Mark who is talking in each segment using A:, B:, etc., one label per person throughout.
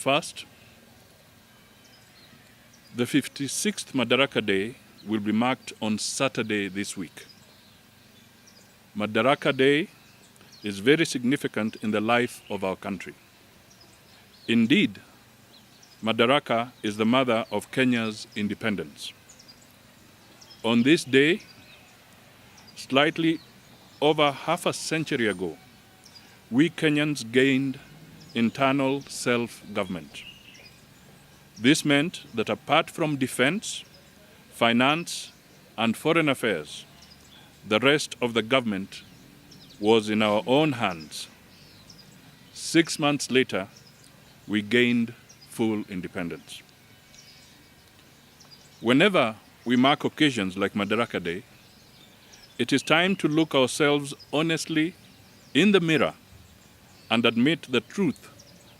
A: First, the 56th Madaraka Day will be marked on Saturday this week. Madaraka Day is very significant in the life of our country. Indeed, Madaraka is the mother of Kenya's independence. On this day, slightly over half a century ago, we Kenyans gained internal self-government. This meant that apart from defense, finance, and foreign affairs, the rest of the government was in our own hands. 6 months later, we gained full independence. Whenever we mark occasions like Madaraka Day, it is time to look ourselves honestly in the mirror and admit the truth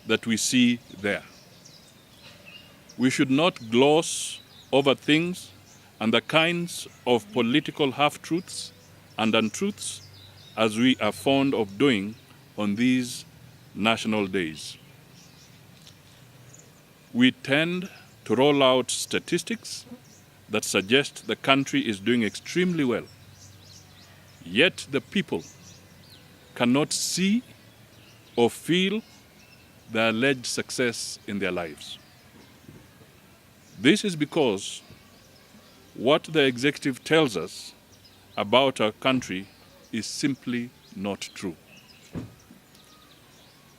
A: that we see there. We should not gloss over things and the kinds of political half-truths and untruths as we are fond of doing on these national days. We tend to roll out statistics that suggest the country is doing extremely well. Yet the people cannot see or feel the alleged success in their lives. This is because what the executive tells us about our country is simply not true.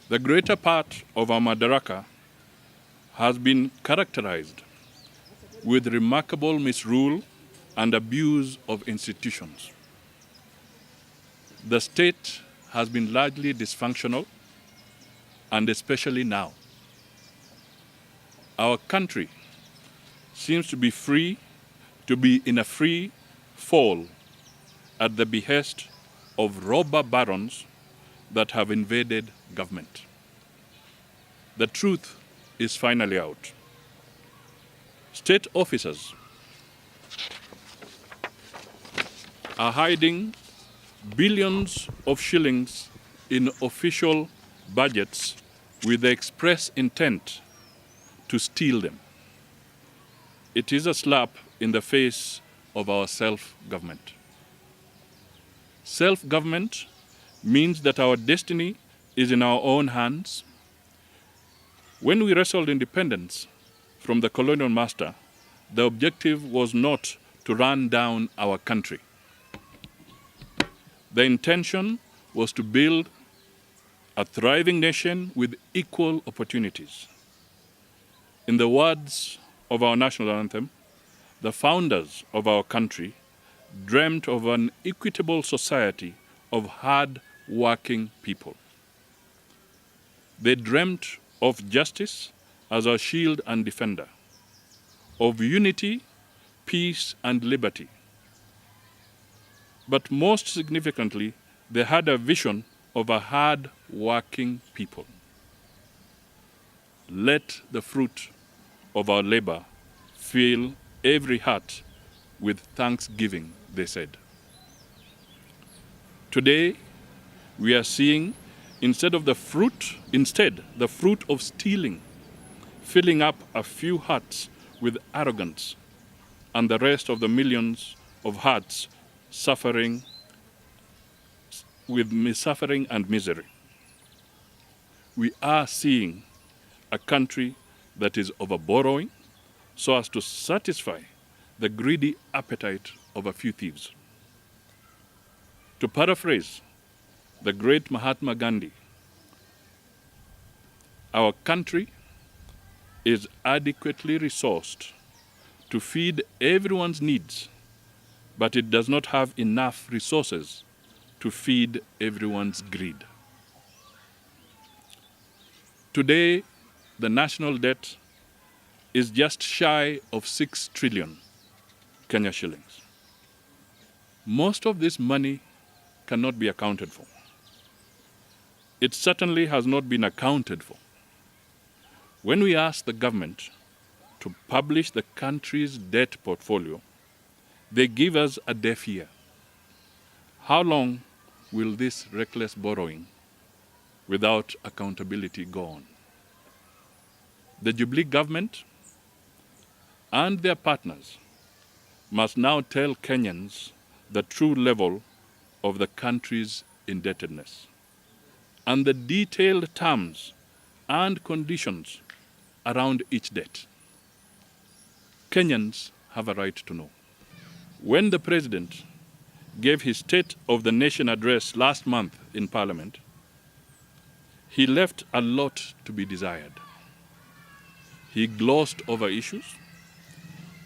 A: The greater part of our Madaraka has been characterized with remarkable misrule and abuse of institutions. The state has been largely dysfunctional, and especially now. Our country seems to be in a free fall at the behest of robber barons that have invaded government. The truth is finally out. State officers are hiding billions of shillings in official budgets with the express intent to steal them. It is a slap in the face of our self-government. Self-government means that our destiny is in our own hands. When we wrestled independence from the colonial master, the objective was not to run down our country. The intention was to build a thriving nation with equal opportunities. In the words of our national anthem, the founders of our country dreamt of an equitable society of hard-working people. They dreamt of justice as our shield and defender, of unity, peace, and liberty. But most significantly, they had a vision of a hard-working people. Let the fruit of our labor fill every heart with thanksgiving, they said. Today, we are seeing the fruit of stealing, filling up a few hearts with arrogance, and the rest of the millions of hearts suffering with suffering and misery. We are seeing a country that is over-borrowing so as to satisfy the greedy appetite of a few thieves. To paraphrase the great Mahatma Gandhi, our country is adequately resourced to feed everyone's needs, but it does not have enough resources to feed everyone's greed. Today, the national debt is just shy of 6 trillion Kenya shillings. Most of this money cannot be accounted for. It certainly has not been accounted for. When we ask the government to publish the country's debt portfolio, they give us a deaf ear. How long will this reckless borrowing without accountability go on? The Jubilee government and their partners must now tell Kenyans the true level of the country's indebtedness and the detailed terms and conditions around each debt. Kenyans have a right to know. When the President gave his State of the Nation address last month in Parliament, he left a lot to be desired. He glossed over issues.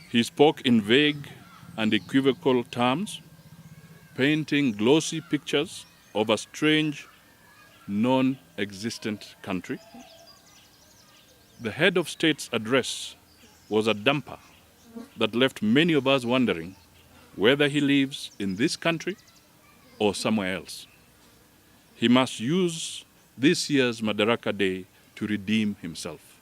A: He spoke in vague and equivocal terms, painting glossy pictures of a strange, non-existent country. The head of state's address was a damper that left many of us wondering whether he lives in this country or somewhere else. He must use this year's Madaraka Day to redeem himself.